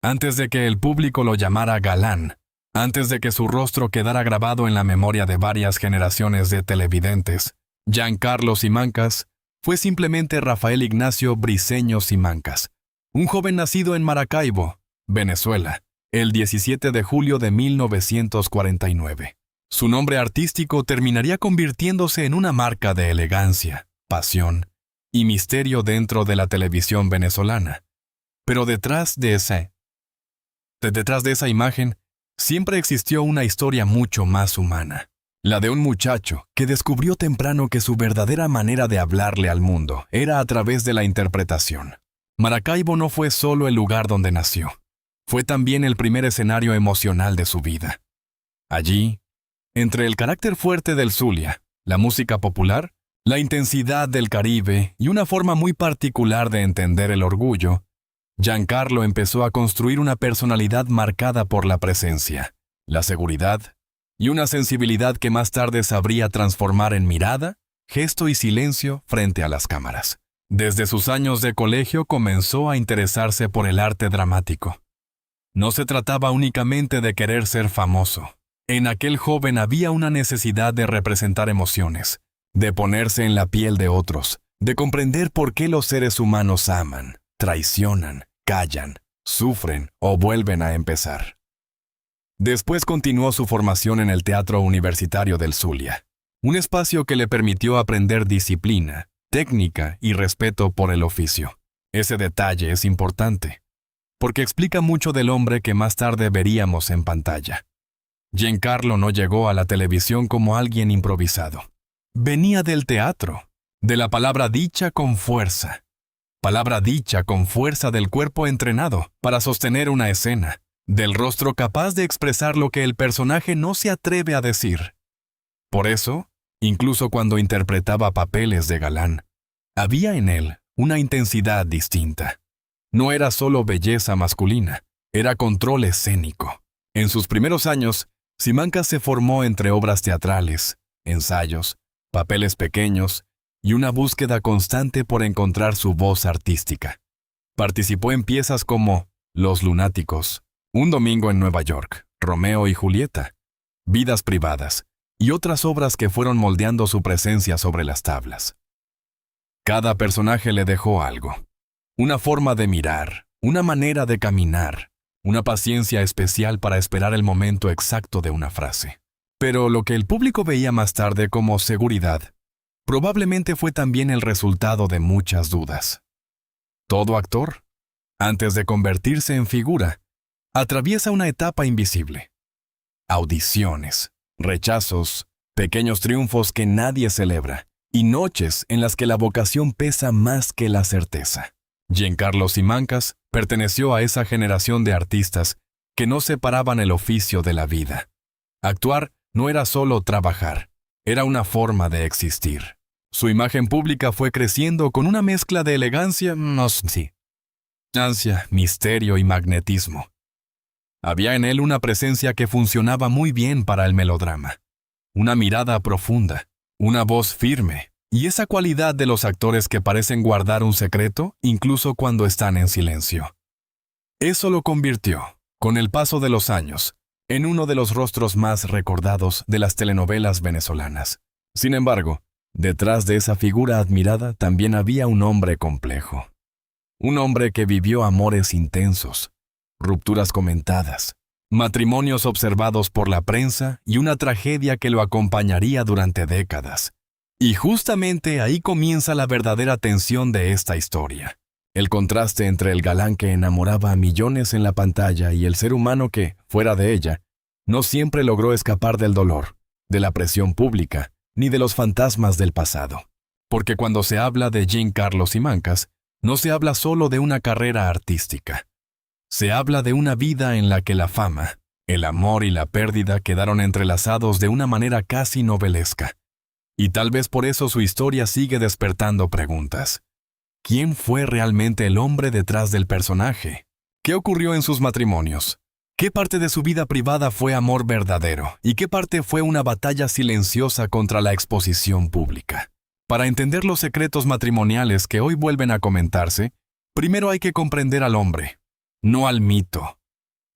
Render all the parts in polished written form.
Antes de que el público lo llamara galán, antes de que su rostro quedara grabado en la memoria de varias generaciones de televidentes, Giancarlo Simancas fue simplemente Rafael Ignacio Briceño Simancas, un joven nacido en Maracaibo, Venezuela, el 17 de julio de 1949. Su nombre artístico terminaría convirtiéndose en una marca de elegancia, pasión y misterio dentro de la televisión venezolana. Pero detrás de esa imagen, siempre existió una historia mucho más humana. La de un muchacho que descubrió temprano que su verdadera manera de hablarle al mundo era a través de la interpretación. Maracaibo no fue solo el lugar donde nació, fue también el primer escenario emocional de su vida. Allí, entre el carácter fuerte del Zulia, la música popular, la intensidad del Caribe y una forma muy particular de entender el orgullo, Giancarlo empezó a construir una personalidad marcada por la presencia, la seguridad y una sensibilidad que más tarde sabría transformar en mirada, gesto y silencio frente a las cámaras. Desde sus años de colegio comenzó a interesarse por el arte dramático. No se trataba únicamente de querer ser famoso. En aquel joven había una necesidad de representar emociones, de ponerse en la piel de otros, de comprender por qué los seres humanos aman, traicionan, callan, sufren o vuelven a empezar. Después continuó su formación en el Teatro Universitario del Zulia, un espacio que le permitió aprender disciplina, técnica y respeto por el oficio. Ese detalle es importante, porque explica mucho del hombre que más tarde veríamos en pantalla. Giancarlo no llegó a la televisión como alguien improvisado. Venía del teatro, de la palabra dicha con fuerza. Palabra dicha con fuerza del cuerpo entrenado para sostener una escena, del rostro capaz de expresar lo que el personaje no se atreve a decir. Por eso, incluso cuando interpretaba papeles de galán, había en él una intensidad distinta. No era solo belleza masculina, era control escénico. En sus primeros años, Simancas se formó entre obras teatrales, ensayos, papeles pequeños y una búsqueda constante por encontrar su voz artística. Participó en piezas como Los Lunáticos, Un Domingo en Nueva York, Romeo y Julieta, Vidas Privadas y otras obras que fueron moldeando su presencia sobre las tablas. Cada personaje le dejó algo, una forma de mirar, una manera de caminar, una paciencia especial para esperar el momento exacto de una frase. Pero lo que el público veía más tarde como seguridad, probablemente fue también el resultado de muchas dudas. Todo actor, antes de convertirse en figura, atraviesa una etapa invisible. Audiciones, rechazos, pequeños triunfos que nadie celebra, y noches en las que la vocación pesa más que la certeza. Giancarlo Simancas perteneció a esa generación de artistas que no separaban el oficio de la vida. Actuar no era solo trabajar, era una forma de existir. Su imagen pública fue creciendo con una mezcla de elegancia, misterio y magnetismo. Había en él una presencia que funcionaba muy bien para el melodrama, una mirada profunda, una voz firme, y esa cualidad de los actores que parecen guardar un secreto incluso cuando están en silencio. Eso lo convirtió, con el paso de los años, en uno de los rostros más recordados de las telenovelas venezolanas. Sin embargo, detrás de esa figura admirada también había un hombre complejo. Un hombre que vivió amores intensos, rupturas comentadas, matrimonios observados por la prensa y una tragedia que lo acompañaría durante décadas. Y justamente ahí comienza la verdadera tensión de esta historia. El contraste entre el galán que enamoraba a millones en la pantalla y el ser humano que, fuera de ella, no siempre logró escapar del dolor, de la presión pública, ni de los fantasmas del pasado. Porque cuando se habla de Giancarlo Simancas, no se habla solo de una carrera artística. Se habla de una vida en la que la fama, el amor y la pérdida quedaron entrelazados de una manera casi novelesca. Y tal vez por eso su historia sigue despertando preguntas. ¿Quién fue realmente el hombre detrás del personaje? ¿Qué ocurrió en sus matrimonios? ¿Qué parte de su vida privada fue amor verdadero? ¿Y qué parte fue una batalla silenciosa contra la exposición pública? Para entender los secretos matrimoniales que hoy vuelven a comentarse, primero hay que comprender al hombre. no al mito,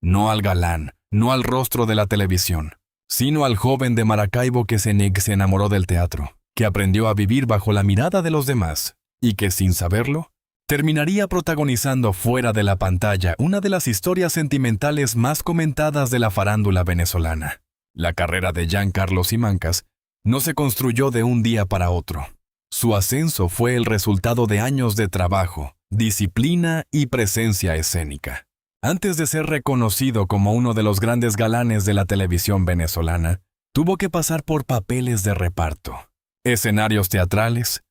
no al galán, no al rostro de la televisión, sino al joven de Maracaibo que se enamoró del teatro, que aprendió a vivir bajo la mirada de los demás y que, sin saberlo, terminaría protagonizando fuera de la pantalla una de las historias sentimentales más comentadas de la farándula venezolana. La carrera de Giancarlo Simancas no se construyó de un día para otro. Su ascenso fue el resultado de años de trabajo, disciplina y presencia escénica. Antes de ser reconocido como uno de los grandes galanes de la televisión venezolana, tuvo que pasar por papeles de reparto, escenarios teatrales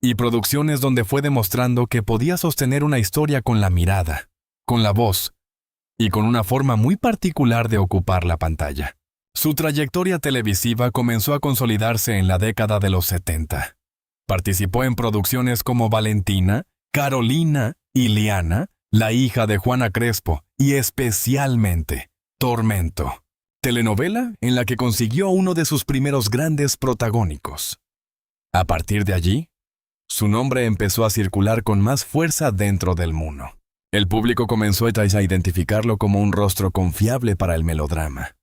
y producciones donde fue demostrando que podía sostener una historia con la mirada, con la voz y con una forma muy particular de ocupar la pantalla. Su trayectoria televisiva comenzó a consolidarse en la década de los 70. Participó en producciones como Valentina, Carolina y Liana, la hija de Juana Crespo, y especialmente Tormento, telenovela en la que consiguió uno de sus primeros grandes protagónicos. A partir de allí, su nombre empezó a circular con más fuerza dentro del mundo. El público comenzó a identificarlo como un rostro confiable para el melodrama.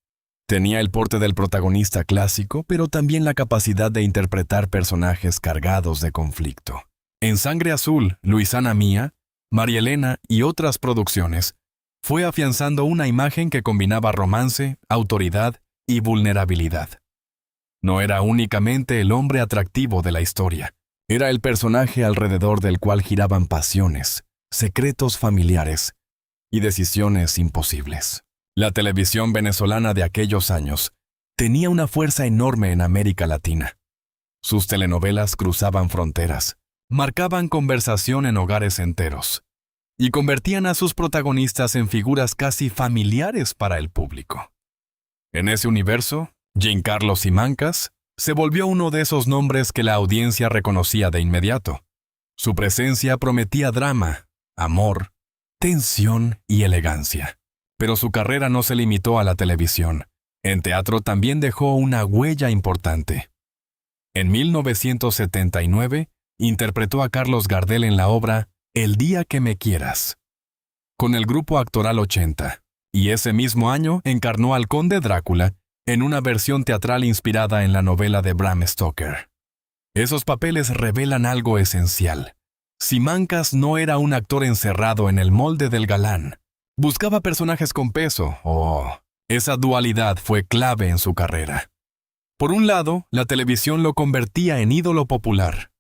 Tenía el porte del protagonista clásico, pero también la capacidad de interpretar personajes cargados de conflicto. En Sangre Azul, Luisana Mía, María Elena y otras producciones, fue afianzando una imagen que combinaba romance, autoridad y vulnerabilidad. No era únicamente el hombre atractivo de la historia, era el personaje alrededor del cual giraban pasiones, secretos familiares y decisiones imposibles. La televisión venezolana de aquellos años tenía una fuerza enorme en América Latina. Sus telenovelas cruzaban fronteras, marcaban conversación en hogares enteros y convertían a sus protagonistas en figuras casi familiares para el público. En ese universo, Giancarlo Simancas se volvió uno de esos nombres que la audiencia reconocía de inmediato. Su presencia prometía drama, amor, tensión y elegancia. Pero su carrera no se limitó a la televisión. En teatro también dejó una huella importante. En 1979, interpretó a Carlos Gardel en la obra El día que me quieras, con el grupo actoral 80, y ese mismo año encarnó al conde Drácula en una versión teatral inspirada en la novela de Bram Stoker. Esos papeles revelan algo esencial. Simancas no era un actor encerrado en el molde del galán. Buscaba personajes con peso. Esa dualidad fue clave en su carrera. Por un lado, la televisión lo convertía en ídolo popular.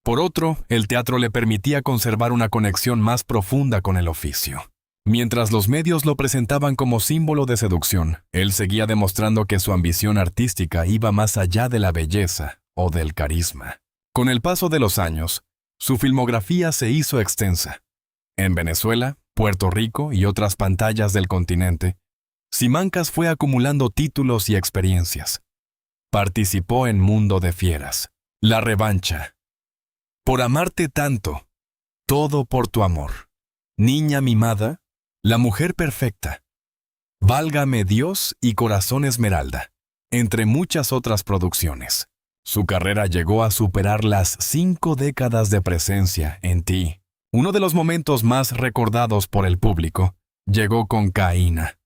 Por otro, el teatro le permitía conservar una conexión más profunda con el oficio. Mientras los medios lo presentaban como símbolo de seducción, él seguía demostrando que su ambición artística iba más allá de la belleza o del carisma. Con el paso de los años, su filmografía se hizo extensa. En Venezuela, Puerto Rico y otras pantallas del continente, Simancas fue acumulando títulos y experiencias. Participó en Mundo de Fieras, La Revancha, Por amarte tanto, Todo por tu amor, Niña mimada, La mujer perfecta, Válgame Dios y Corazón Esmeralda, entre muchas otras producciones. Su carrera llegó a superar las 5 décadas de presencia en Ti. Uno de los momentos más recordados por el público llegó con Caína,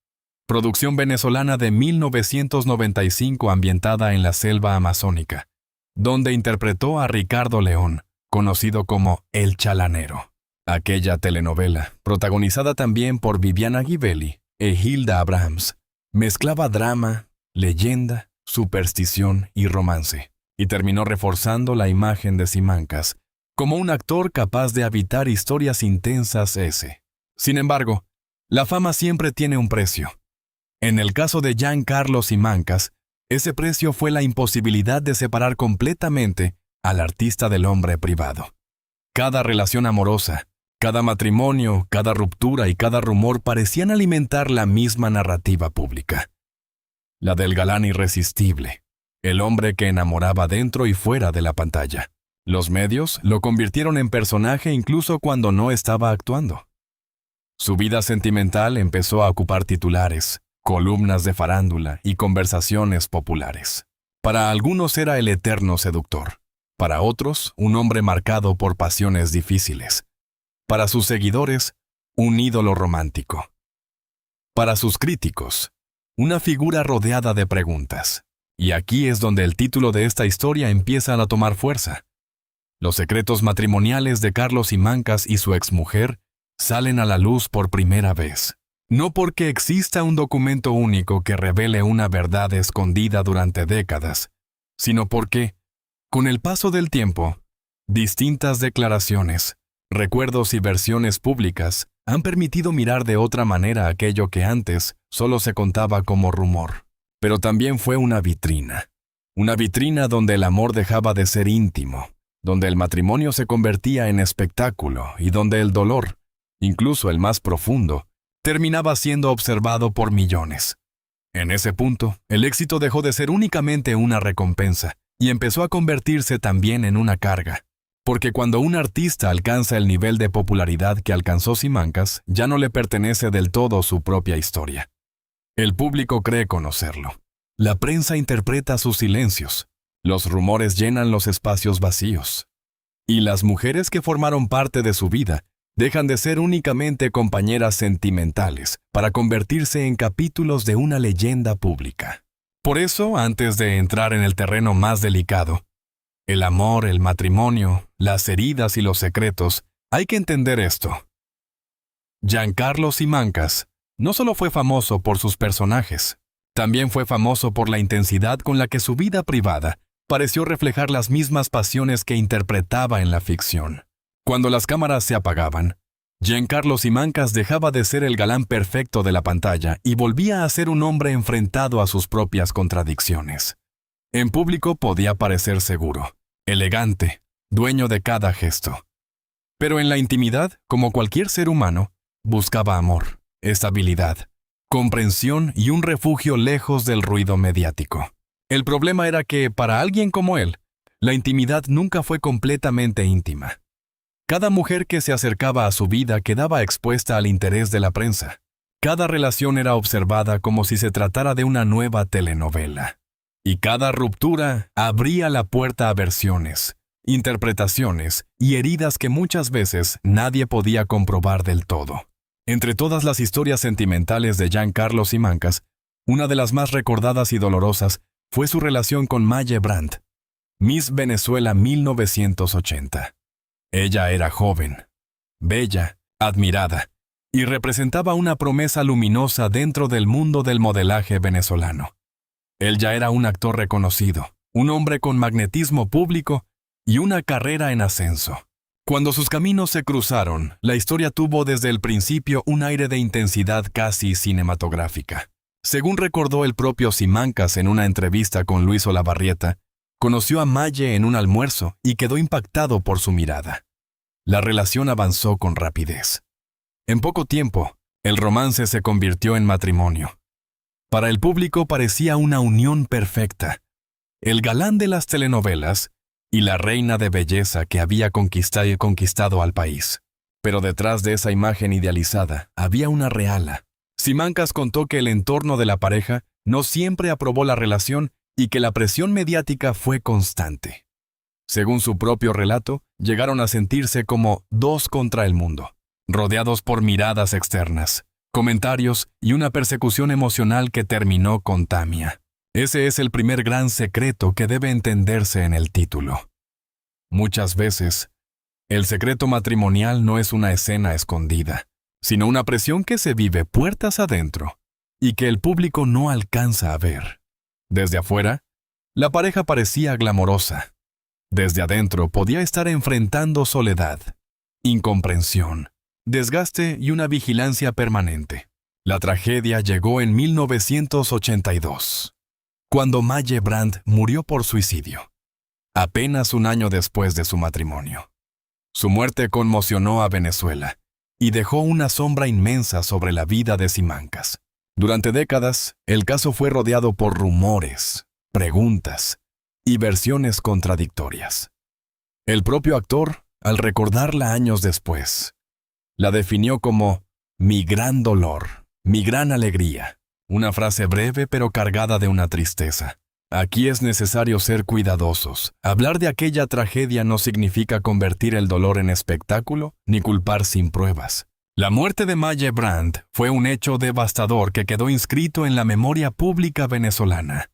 producción venezolana de 1995 ambientada en la selva amazónica, donde interpretó a Ricardo León, conocido como El Chalanero. Aquella telenovela, protagonizada también por Viviana Givelli e Hilda Abrahams, mezclaba drama, leyenda, superstición y romance, y terminó reforzando la imagen de Simancas como un actor capaz de habitar historias intensas. Sin embargo, la fama siempre tiene un precio. En el caso de Giancarlo Simancas, ese precio fue la imposibilidad de separar completamente al artista del hombre privado. Cada relación amorosa, cada matrimonio, cada ruptura y cada rumor parecían alimentar la misma narrativa pública. La del galán irresistible, el hombre que enamoraba dentro y fuera de la pantalla. Los medios lo convirtieron en personaje incluso cuando no estaba actuando. Su vida sentimental empezó a ocupar titulares, columnas de farándula y conversaciones populares. Para algunos era el eterno seductor, para otros un hombre marcado por pasiones difíciles. Para sus seguidores, un ídolo romántico. Para sus críticos, una figura rodeada de preguntas. Y aquí es donde el título de esta historia empieza a tomar fuerza. Los secretos matrimoniales de Carlos Simancas y su exmujer salen a la luz por primera vez. No porque exista un documento único que revele una verdad escondida durante décadas, sino porque, con el paso del tiempo, distintas declaraciones, recuerdos y versiones públicas han permitido mirar de otra manera aquello que antes solo se contaba como rumor. Pero también fue una vitrina donde el amor dejaba de ser íntimo, donde el matrimonio se convertía en espectáculo y donde el dolor, incluso el más profundo, terminaba siendo observado por millones. En ese punto, el éxito dejó de ser únicamente una recompensa y empezó a convertirse también en una carga. Porque cuando un artista alcanza el nivel de popularidad que alcanzó Simancas, ya no le pertenece del todo su propia historia. El público cree conocerlo. La prensa interpreta sus silencios. Los rumores llenan los espacios vacíos. Y las mujeres que formaron parte de su vida dejan de ser únicamente compañeras sentimentales para convertirse en capítulos de una leyenda pública. Por eso, antes de entrar en el terreno más delicado, el amor, el matrimonio, las heridas y los secretos, hay que entender esto. Giancarlo Simancas no solo fue famoso por sus personajes, también fue famoso por la intensidad con la que su vida privada pareció reflejar las mismas pasiones que interpretaba en la ficción. Cuando las cámaras se apagaban, Giancarlo Simancas dejaba de ser el galán perfecto de la pantalla y volvía a ser un hombre enfrentado a sus propias contradicciones. En público podía parecer seguro, elegante, dueño de cada gesto. Pero en la intimidad, como cualquier ser humano, buscaba amor, estabilidad, comprensión y un refugio lejos del ruido mediático. El problema era que, para alguien como él, la intimidad nunca fue completamente íntima. Cada mujer que se acercaba a su vida quedaba expuesta al interés de la prensa. Cada relación era observada como si se tratara de una nueva telenovela. Y cada ruptura abría la puerta a versiones, interpretaciones y heridas que muchas veces nadie podía comprobar del todo. Entre todas las historias sentimentales de Giancarlo Simancas, una de las más recordadas y dolorosas fue su relación con Maye Brandt, Miss Venezuela 1980. Ella era joven, bella, admirada, y representaba una promesa luminosa dentro del mundo del modelaje venezolano. Él ya era un actor reconocido, un hombre con magnetismo público y una carrera en ascenso. Cuando sus caminos se cruzaron, la historia tuvo desde el principio un aire de intensidad casi cinematográfica. Según recordó el propio Simancas en una entrevista con Luis Olavarrieta, conoció a Maye en un almuerzo y quedó impactado por su mirada. La relación avanzó con rapidez. En poco tiempo, el romance se convirtió en matrimonio. Para el público parecía una unión perfecta. El galán de las telenovelas y la reina de belleza que había conquistado al país. Pero detrás de esa imagen idealizada había una reala. Simancas contó que el entorno de la pareja no siempre aprobó la relación y que la presión mediática fue constante. Según su propio relato, llegaron a sentirse como dos contra el mundo, rodeados por miradas externas, comentarios y una persecución emocional que terminó con Tamia. Ese es el primer gran secreto que debe entenderse en el título. Muchas veces, el secreto matrimonial no es una escena escondida, sino una presión que se vive puertas adentro y que el público no alcanza a ver. Desde afuera, la pareja parecía glamorosa. Desde adentro podía estar enfrentando soledad, incomprensión, desgaste y una vigilancia permanente. La tragedia llegó en 1982, cuando Maye Brandt murió por suicidio, apenas un año después de su matrimonio. Su muerte conmocionó a Venezuela y dejó una sombra inmensa sobre la vida de Simancas. Durante décadas, el caso fue rodeado por rumores, preguntas y versiones contradictorias. El propio actor, al recordarla años después, la definió como mi gran dolor, mi gran alegría, una frase breve pero cargada de una tristeza. Aquí es necesario ser cuidadosos. Hablar de aquella tragedia no significa convertir el dolor en espectáculo ni culpar sin pruebas. La muerte de Maye Brandt fue un hecho devastador que quedó inscrito en la memoria pública venezolana.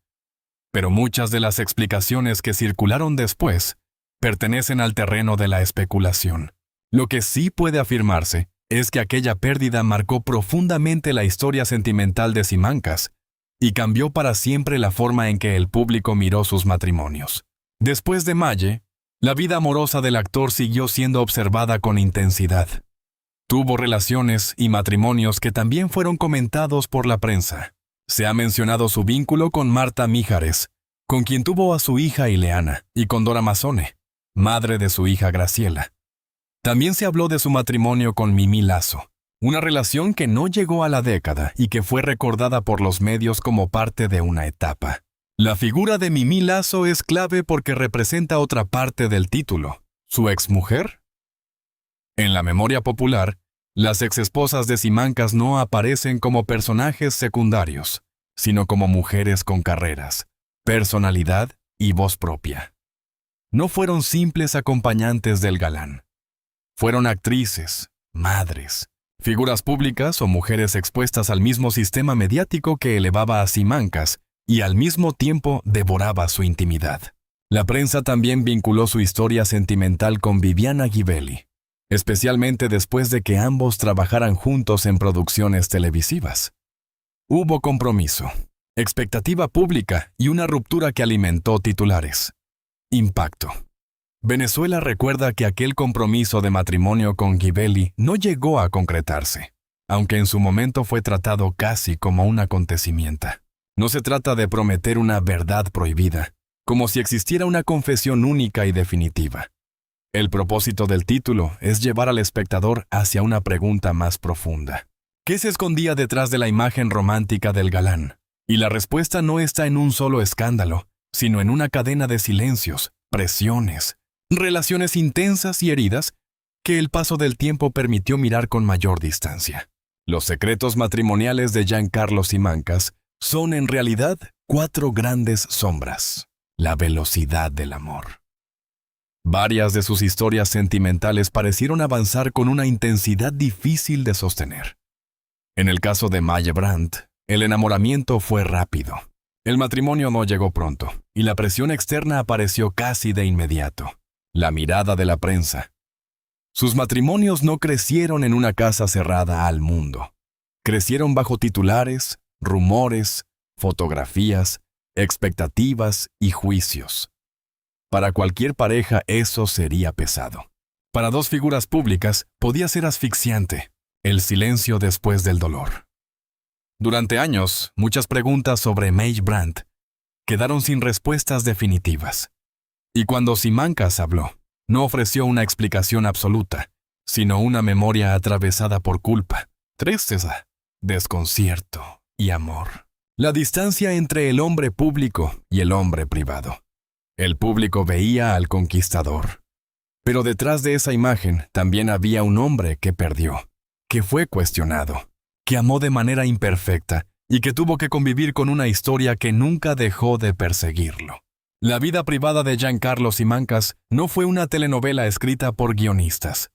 Pero muchas de las explicaciones que circularon después pertenecen al terreno de la especulación. Lo que sí puede afirmarse es que aquella pérdida marcó profundamente la historia sentimental de Simancas y cambió para siempre la forma en que el público miró sus matrimonios. Después de Maye, la vida amorosa del actor siguió siendo observada con intensidad. Tuvo relaciones y matrimonios que también fueron comentados por la prensa. Se ha mencionado su vínculo con Marta Mijares, con quien tuvo a su hija Ileana, y con Dora Mazzone, madre de su hija Graciela. También se habló de su matrimonio con Mimí Lazo, una relación que no llegó a la década y que fue recordada por los medios como parte de una etapa. La figura de Mimí Lazo es clave porque representa otra parte del título, su exmujer. En la memoria popular, las exesposas de Simancas no aparecen como personajes secundarios, sino como mujeres con carreras, personalidad y voz propia. No fueron simples acompañantes del galán. Fueron actrices, madres, figuras públicas o mujeres expuestas al mismo sistema mediático que elevaba a Simancas y al mismo tiempo devoraba su intimidad. La prensa también vinculó su historia sentimental con Viviana Gibelli, especialmente después de que ambos trabajaran juntos en producciones televisivas. Hubo compromiso, expectativa pública y una ruptura que alimentó titulares. Impacto. Venezuela recuerda que aquel compromiso de matrimonio con Gibelli no llegó a concretarse, aunque en su momento fue tratado casi como un acontecimiento. No se trata de prometer una verdad prohibida, como si existiera una confesión única y definitiva. El propósito del título es llevar al espectador hacia una pregunta más profunda. ¿Qué se escondía detrás de la imagen romántica del galán? Y la respuesta no está en un solo escándalo, sino en una cadena de silencios, presiones, relaciones intensas y heridas que el paso del tiempo permitió mirar con mayor distancia. Los secretos matrimoniales de Giancarlo Simancas son en realidad 4 grandes sombras. La velocidad del amor. Varias de sus historias sentimentales parecieron avanzar con una intensidad difícil de sostener. En el caso de Maye Brandt, el enamoramiento fue rápido. El matrimonio no llegó pronto, y la presión externa apareció casi de inmediato. La mirada de la prensa. Sus matrimonios no crecieron en una casa cerrada al mundo. Crecieron bajo titulares, rumores, fotografías, expectativas y juicios. Para cualquier pareja eso sería pesado. Para 2 figuras públicas podía ser asfixiante, el silencio después del dolor. Durante años, muchas preguntas sobre Maye Brandt quedaron sin respuestas definitivas. Y cuando Simancas habló, no ofreció una explicación absoluta, sino una memoria atravesada por culpa, tristeza, desconcierto y amor. La distancia entre el hombre público y el hombre privado. El público veía al conquistador. Pero detrás de esa imagen también había un hombre que perdió, que fue cuestionado, que amó de manera imperfecta y que tuvo que convivir con una historia que nunca dejó de perseguirlo. La vida privada de Giancarlo Simancas no fue una telenovela escrita por guionistas.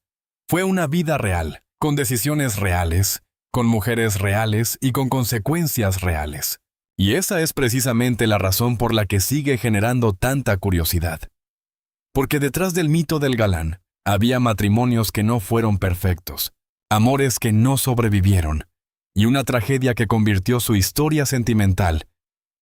Fue una vida real, con decisiones reales, con mujeres reales y con consecuencias reales. Y esa es precisamente la razón por la que sigue generando tanta curiosidad. Porque detrás del mito del galán, había matrimonios que no fueron perfectos, amores que no sobrevivieron, y una tragedia que convirtió su historia sentimental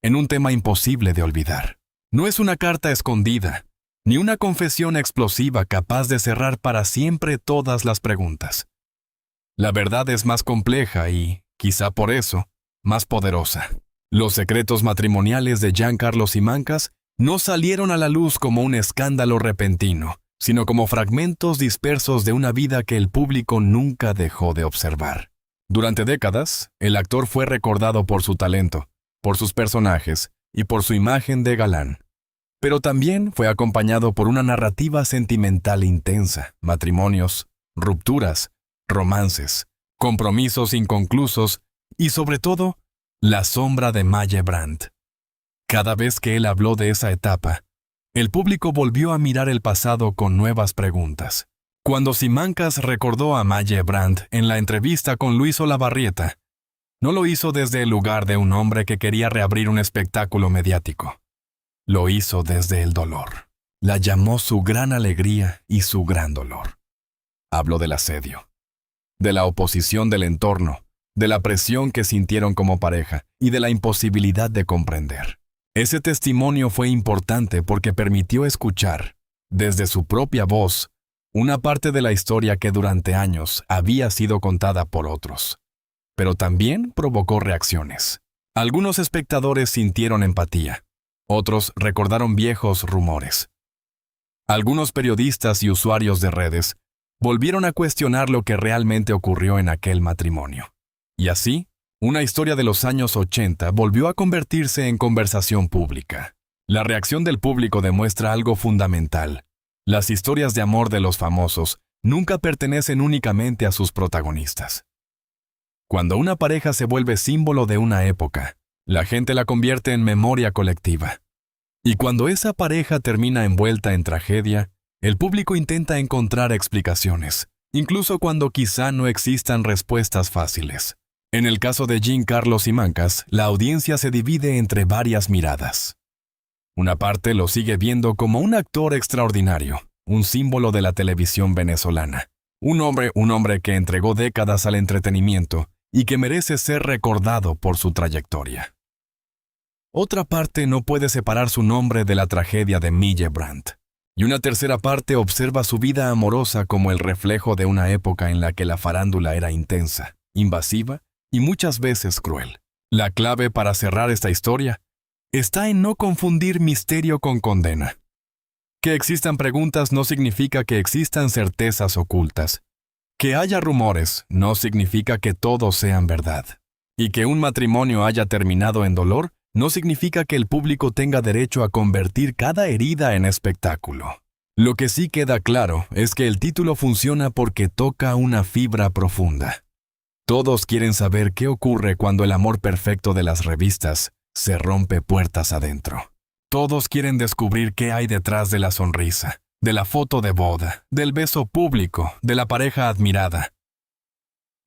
en un tema imposible de olvidar. No es una carta escondida, ni una confesión explosiva capaz de cerrar para siempre todas las preguntas. La verdad es más compleja y, quizá por eso, más poderosa. Los secretos matrimoniales de Giancarlo Simancas no salieron a la luz como un escándalo repentino, sino como fragmentos dispersos de una vida que el público nunca dejó de observar. Durante décadas, el actor fue recordado por su talento, por sus personajes y por su imagen de galán. Pero también fue acompañado por una narrativa sentimental intensa, matrimonios, rupturas, romances, compromisos inconclusos y, sobre todo, la sombra de Maye Brandt. Cada vez que él habló de esa etapa, el público volvió a mirar el pasado con nuevas preguntas. Cuando Simancas recordó a Malle Brandt en la entrevista con Luis Olavarrieta, no lo hizo desde el lugar de un hombre que quería reabrir un espectáculo mediático. Lo hizo desde el dolor. La llamó su gran alegría y su gran dolor. Habló del asedio, de la oposición del entorno, de la presión que sintieron como pareja y de la imposibilidad de comprender. Ese testimonio fue importante porque permitió escuchar, desde su propia voz, una parte de la historia que durante años había sido contada por otros. Pero también provocó reacciones. Algunos espectadores sintieron empatía. Otros recordaron viejos rumores. Algunos periodistas y usuarios de redes volvieron a cuestionar lo que realmente ocurrió en aquel matrimonio. Y así, una historia de los años 80 volvió a convertirse en conversación pública. La reacción del público demuestra algo fundamental. Las historias de amor de los famosos nunca pertenecen únicamente a sus protagonistas. Cuando una pareja se vuelve símbolo de una época, la gente la convierte en memoria colectiva. Y cuando esa pareja termina envuelta en tragedia, el público intenta encontrar explicaciones, incluso cuando quizá no existan respuestas fáciles. En el caso de Giancarlo Simancas, la audiencia se divide entre varias miradas. Una parte lo sigue viendo como un actor extraordinario, un símbolo de la televisión venezolana. Un hombre que entregó décadas al entretenimiento y que merece ser recordado por su trayectoria. Otra parte no puede separar su nombre de la tragedia de Malle Brandt. Y una tercera parte observa su vida amorosa como el reflejo de una época en la que la farándula era intensa, invasiva y muchas veces cruel. La clave para cerrar esta historia está en no confundir misterio con condena. Que existan preguntas no significa que existan certezas ocultas. Que haya rumores no significa que todos sean verdad. Y que un matrimonio haya terminado en dolor no significa que el público tenga derecho a convertir cada herida en espectáculo. Lo que sí queda claro es que el título funciona porque toca una fibra profunda. Todos quieren saber qué ocurre cuando el amor perfecto de las revistas se rompe puertas adentro. Todos quieren descubrir qué hay detrás de la sonrisa, de la foto de boda, del beso público, de la pareja admirada.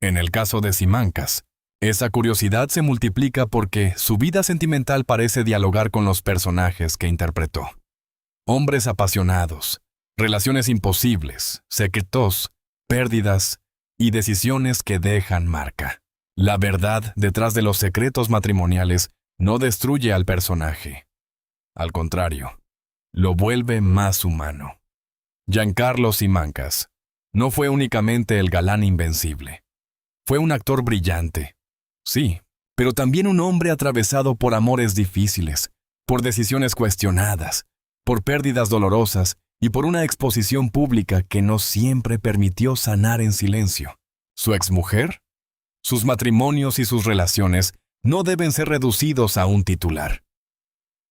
En el caso de Simancas, esa curiosidad se multiplica porque su vida sentimental parece dialogar con los personajes que interpretó. Hombres apasionados, relaciones imposibles, secretos, pérdidas y decisiones que dejan marca. La verdad detrás de los secretos matrimoniales no destruye al personaje. Al contrario, lo vuelve más humano. Giancarlo Simancas no fue únicamente el galán invencible. Fue un actor brillante, sí, pero también un hombre atravesado por amores difíciles, por decisiones cuestionadas, por pérdidas dolorosas y por una exposición pública que no siempre permitió sanar en silencio. Su exmujer, sus matrimonios y sus relaciones no deben ser reducidos a un titular.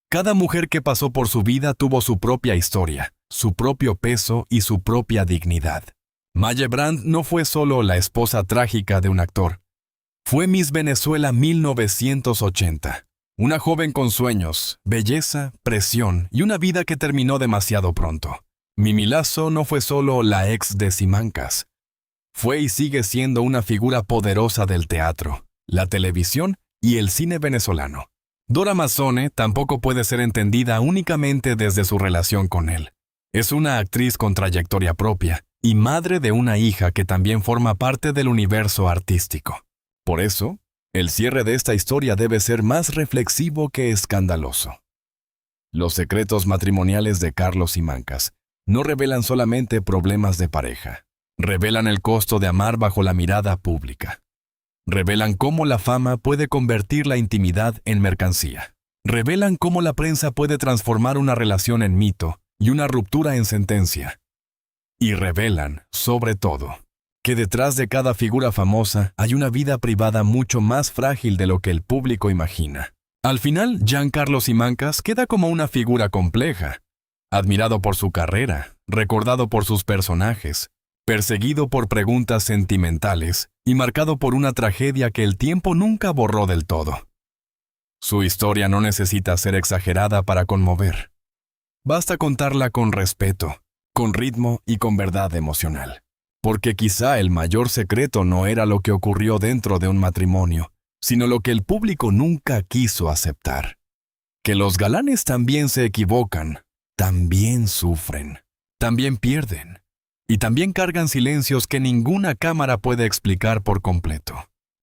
Cada mujer que pasó por su vida tuvo su propia historia, su propio peso y su propia dignidad. Malle Brandt no fue solo la esposa trágica de un actor. Fue Miss Venezuela 1980, una joven con sueños, belleza, presión y una vida que terminó demasiado pronto. Mimi Lazo no fue solo la ex de Simancas. Fue y sigue siendo una figura poderosa del teatro, la televisión y el cine venezolano. Dora Mazzone tampoco puede ser entendida únicamente desde su relación con él. Es una actriz con trayectoria propia y madre de una hija que también forma parte del universo artístico. Por eso, el cierre de esta historia debe ser más reflexivo que escandaloso. Los secretos matrimoniales de Carlos Simancas no revelan solamente problemas de pareja. Revelan el costo de amar bajo la mirada pública. Revelan cómo la fama puede convertir la intimidad en mercancía. Revelan cómo la prensa puede transformar una relación en mito y una ruptura en sentencia. Y revelan, sobre todo, que detrás de cada figura famosa hay una vida privada mucho más frágil de lo que el público imagina. Al final, Giancarlo Simancas queda como una figura compleja, admirado por su carrera, recordado por sus personajes, perseguido por preguntas sentimentales y marcado por una tragedia que el tiempo nunca borró del todo. Su historia no necesita ser exagerada para conmover. Basta contarla con respeto, con ritmo y con verdad emocional. Porque quizá el mayor secreto no era lo que ocurrió dentro de un matrimonio, sino lo que el público nunca quiso aceptar. Que los galanes también se equivocan, también sufren, también pierden, y también cargan silencios que ninguna cámara puede explicar por completo.